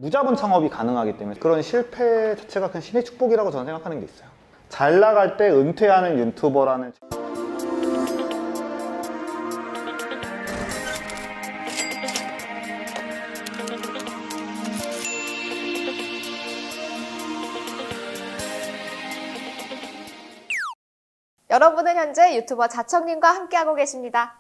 무자본 창업이 가능하기 때문에 그런 실패 자체가 그냥 신의 축복이라고 저는 생각하는 게 있어요. 잘 나갈 때 은퇴하는 유튜버라는 여러분은 현재 유튜버 자청님과 함께하고 계십니다.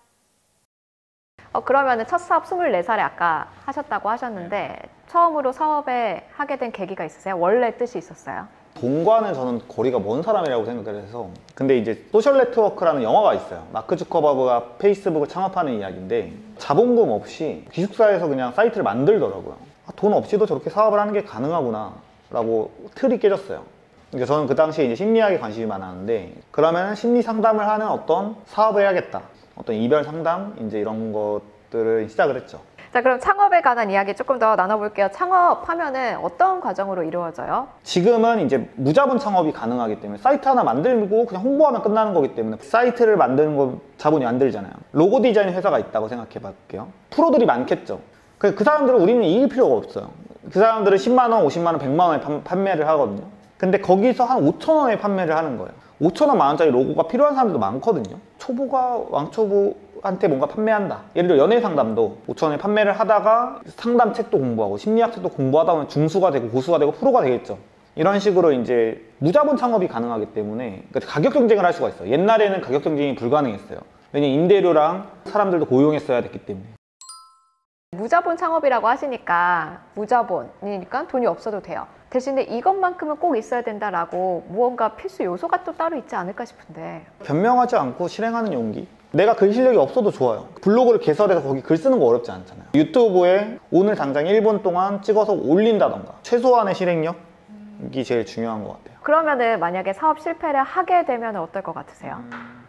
그러면 첫 사업 24살에 아까 하셨다고 하셨는데 처음으로 사업에 하게 된 계기가 있으세요? 원래 뜻이 있었어요? 돈과는 저는 거리가 먼 사람이라고 생각을 해서, 근데 이제 소셜 네트워크라는 영화가 있어요. 마크 주커버그가 페이스북을 창업하는 이야기인데 자본금 없이 기숙사에서 그냥 사이트를 만들더라고요. 돈 없이도 저렇게 사업을 하는 게 가능하구나 라고 틀이 깨졌어요. 그러니까 저는 그 당시에 이제 심리학에 관심이 많았는데, 그러면 심리 상담을 하는 어떤 사업을 해야겠다, 어떤 이별 상담 이제 이런 것들을 시작을 했죠. 자, 그럼 창업에 관한 이야기 조금 더 나눠볼게요. 창업하면은 어떤 과정으로 이루어져요? 지금은 이제 무자본 창업이 가능하기 때문에 사이트 하나 만들고 그냥 홍보하면 끝나는 거기 때문에 사이트를 만드는 거 자본이 안 들잖아요. 로고 디자인 회사가 있다고 생각해 볼게요. 프로들이 많겠죠. 그 사람들은 우리는 이길 필요가 없어요. 그 사람들은 10만 원, 50만 원, 100만 원에 판매를 하거든요. 근데 거기서 한 5천 원에 판매를 하는 거예요. 5천 원, 만 원짜리 로고가 필요한 사람들도 많거든요. 초보가 왕초보한테 뭔가 판매한다. 예를 들어 연애 상담도 5천 원에 판매를 하다가 상담 책도 공부하고 심리학 책도 공부하다 보면 중수가 되고 고수가 되고 프로가 되겠죠. 이런 식으로 이제 무자본 창업이 가능하기 때문에 가격 경쟁을 할 수가 있어요. 옛날에는 가격 경쟁이 불가능했어요. 왜냐면 임대료랑 사람들도 고용했어야 됐기 때문에. 무자본 창업이라고 하시니까 무자본이니까 돈이 없어도 돼요. 대신에 이것만큼은 꼭 있어야 된다라고 무언가 필수 요소가 또 따로 있지 않을까 싶은데. 변명하지 않고 실행하는 용기? 내가 글 실력이 없어도 좋아요. 블로그를 개설해서 거기 글 쓰는 거 어렵지 않잖아요. 유튜브에 오늘 당장 1분 동안 찍어서 올린다던가, 최소한의 실행력이 제일 중요한 것 같아요. 그러면은 만약에 사업 실패를 하게 되면 어떨 것 같으세요?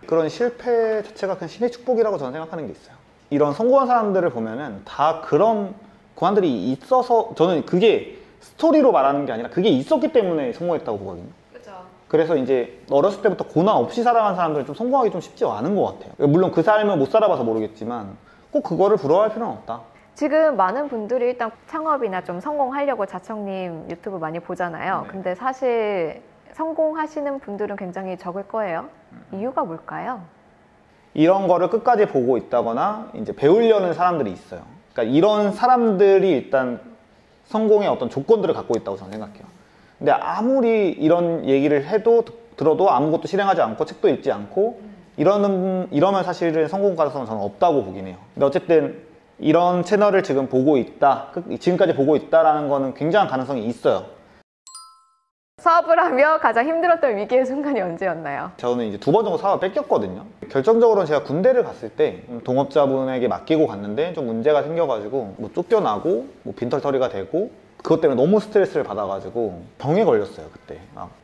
그런 실패 자체가 그냥 신의 축복이라고 저는 생각하는 게 있어요. 이런 성공한 사람들을 보면은 다 그런 고난들이 있어서, 저는 그게 스토리로 말하는 게 아니라 그게 있었기 때문에 성공했다고 보거든요. 그렇죠. 그래서 이제 어렸을 때부터 고난 없이 살아간 사람들은 좀 성공하기 좀 쉽지 않은 것 같아요. 물론 그 삶을 못 살아봐서 모르겠지만 꼭 그거를 부러워할 필요는 없다. 지금 많은 분들이 일단 창업이나 좀 성공하려고 자청님 유튜브 많이 보잖아요. 네. 근데 사실 성공하시는 분들은 굉장히 적을 거예요. 이유가 뭘까요? 이런 거를 끝까지 보고 있다거나 이제 배우려는 사람들이 있어요. 그러니까 이런 사람들이 일단 성공의 어떤 조건들을 갖고 있다고 저는 생각해요. 근데 아무리 이런 얘기를 들어도 아무것도 실행하지 않고 책도 읽지 않고 이러면 사실은 성공 가능성은 저는 없다고 보긴 해요. 근데 어쨌든 이런 채널을 지금 보고 있다, 지금까지 보고 있다라는 거는 굉장한 가능성이 있어요. 사업을 하며 가장 힘들었던 위기의 순간이 언제였나요? 저는 이제 2번 정도 사업을 뺏겼거든요. 결정적으로는 제가 군대를 갔을 때 동업자분에게 맡기고 갔는데 좀 문제가 생겨가지고 뭐 쫓겨나고 뭐 빈털터리가 되고, 그것 때문에 너무 스트레스를 받아가지고 병에 걸렸어요 그때.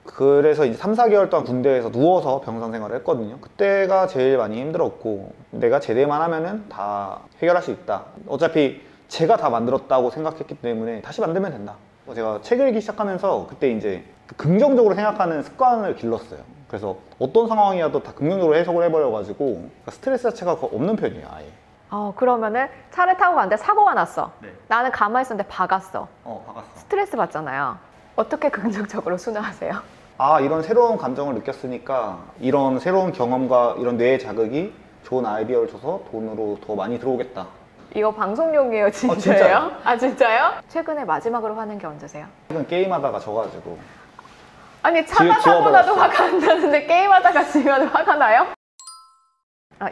그래서 이제 3, 4개월 동안 군대에서 누워서 병상 생활을 했거든요. 그때가 제일 많이 힘들었고, 내가 제대만 하면은 다 해결할 수 있다, 어차피 제가 다 만들었다고 생각했기 때문에 다시 만들면 된다. 제가 책을 읽기 시작하면서 그때 이제 긍정적으로 생각하는 습관을 길렀어요. 그래서 어떤 상황이어도 다 긍정적으로 해석을 해버려가지고 스트레스 자체가 없는 편이에요, 아예. 그러면은 차를 타고 갔는데 사고가 났어. 네. 나는 가만히 있었는데 박았어. 박았어. 스트레스 받잖아요. 어떻게 긍정적으로 순화하세요? 이런 새로운 감정을 느꼈으니까 이런 새로운 경험과 이런 뇌의 자극이 좋은 아이디어를 줘서 돈으로 더 많이 들어오겠다. 이거 방송용이에요, 진짜예요? 진짜요? 진짜요? 최근에 마지막으로 화낸 게 언제세요? 최근 게임하다가 져가지고. 아니, 차가 타고 나도 화가 안 나는데 게임하다가 지면 화가 나요?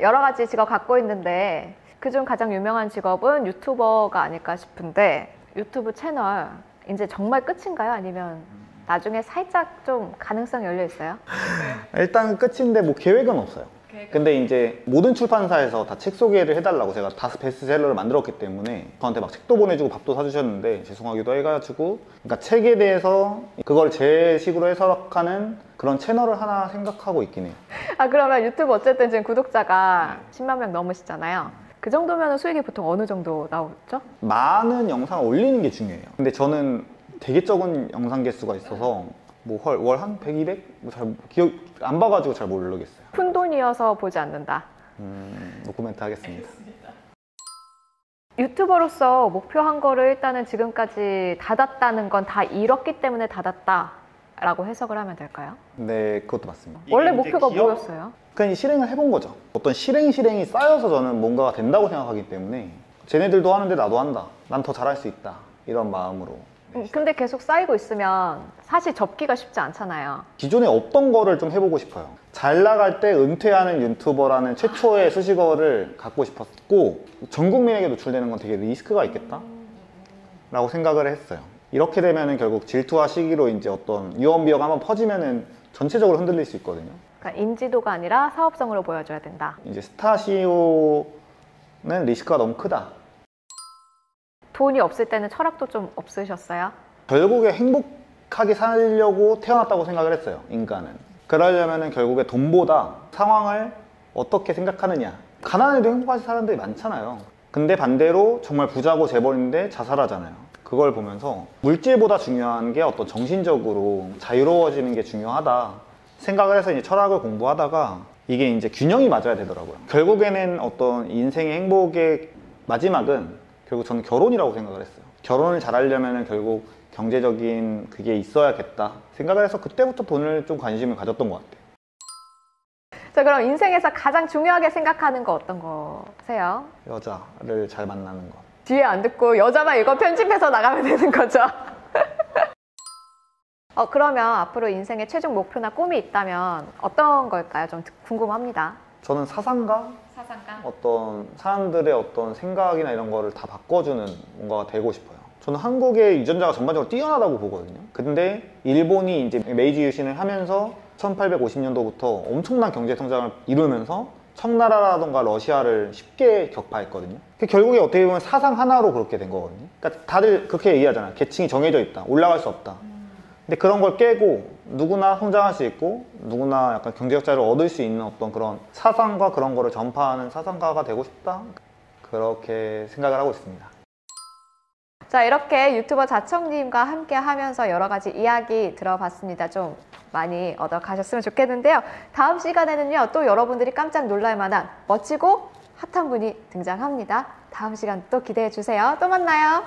여러 가지 직업 갖고 있는데 그중 가장 유명한 직업은 유튜버가 아닐까 싶은데, 유튜브 채널 이제 정말 끝인가요? 아니면 나중에 살짝 좀 가능성이 열려 있어요? 일단 끝인데 뭐 계획은 없어요. 근데 이제 모든 출판사에서 다 책 소개를 해달라고, 제가 다 베스트셀러를 만들었기 때문에 저한테 막 책도 보내주고 밥도 사주셨는데 죄송하기도 해가지고, 그러니까 책에 대해서 그걸 제 식으로 해석하는 그런 채널을 하나 생각하고 있긴 해요. 그러면 유튜브 어쨌든 지금 구독자가 10만 명 넘으시잖아요. 그 정도면 수익이 보통 어느 정도 나오죠? 많은 영상을 올리는 게 중요해요. 근데 저는 되게 적은 영상 개수가 있어서 뭐 월 한 100, 200? 잘 기억 안 봐가지고 잘 모르겠어요. 푼돈이어서 보지 않는다. 노코멘트 하겠습니다. 유튜버로서 목표한 거를 일단은 지금까지 닫았다는 건 다 잃었기 때문에 닫았다라고 해석을 하면 될까요? 네, 그것도 맞습니다. 원래 목표가 뭐였어요? 그냥 실행을 해본 거죠. 어떤 실행이 쌓여서 저는 뭔가가 된다고 생각하기 때문에 쟤네들도 하는데 나도 한다. 난 더 잘할 수 있다. 이런 마음으로. 근데 계속 쌓이고 있으면 사실 접기가 쉽지 않잖아요. 기존에 없던 거를 좀 해보고 싶어요. 잘 나갈 때 은퇴하는 유튜버라는 최초의 수식어를 갖고 싶었고, 전 국민에게 노출되는 건 되게 리스크가 있겠다 라고 생각을 했어요. 이렇게 되면은 결국 질투와 시기로 이제 어떤 유언비어가 한번 퍼지면은 전체적으로 흔들릴 수 있거든요. 그러니까 인지도가 아니라 사업성으로 보여줘야 된다. 이제 스타 CEO는 리스크가 너무 크다. 돈이 없을 때는 철학도 좀 없으셨어요? 결국에 행복하게 살려고 태어났다고 생각을 했어요, 인간은. 그러려면 결국에 돈보다 상황을 어떻게 생각하느냐. 가난해도 행복하게 사는 사람들이 많잖아요. 근데 반대로 정말 부자고 재벌인데 자살하잖아요. 그걸 보면서 물질보다 중요한 게 어떤 정신적으로 자유로워지는 게 중요하다 생각을 해서 이제 철학을 공부하다가 이게 이제 균형이 맞아야 되더라고요. 결국에는 어떤 인생의 행복의 마지막은 결국 저는 결혼이라고 생각을 했어요. 결혼을 잘하려면 결국 경제적인 그게 있어야겠다 생각을 해서 그때부터 돈을 좀 관심을 가졌던 것 같아요. 자, 그럼 인생에서 가장 중요하게 생각하는 거 어떤 거세요? 여자를 잘 만나는 것. 뒤에 안 듣고 여자만 이거 편집해서 나가면 되는 거죠? 그러면 앞으로 인생의 최종 목표나 꿈이 있다면 어떤 걸까요? 좀 궁금합니다. 저는 사상가? 어떤 사람들의 어떤 생각이나 이런 거를 다 바꿔주는 뭔가가 되고 싶어요. 저는 한국의 유전자가 전반적으로 뛰어나다고 보거든요. 근데 일본이 이제 메이지 유신을 하면서 1850년도부터 엄청난 경제 성장을 이루면서 청나라라던가 러시아를 쉽게 격파했거든요. 결국에 어떻게 보면 사상 하나로 그렇게 된 거거든요. 그러니까 다들 그렇게 얘기하잖아요. 계층이 정해져 있다. 올라갈 수 없다. 근데 그런 걸 깨고 누구나 성장할 수 있고 누구나 약간 경제적 자유를 얻을 수 있는 어떤 그런 사상과 그런 거를 전파하는 사상가가 되고 싶다. 그렇게 생각을 하고 있습니다. 자, 이렇게 유튜버 자청님과 함께 하면서 여러 가지 이야기 들어봤습니다. 좀 많이 얻어가셨으면 좋겠는데요. 다음 시간에는요, 또 여러분들이 깜짝 놀랄 만한 멋지고 핫한 분이 등장합니다. 다음 시간 또 기대해 주세요. 또 만나요.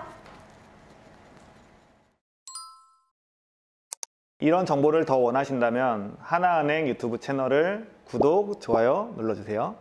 이런 정보를 더 원하신다면 하나은행 유튜브 채널을 구독, 좋아요 눌러주세요.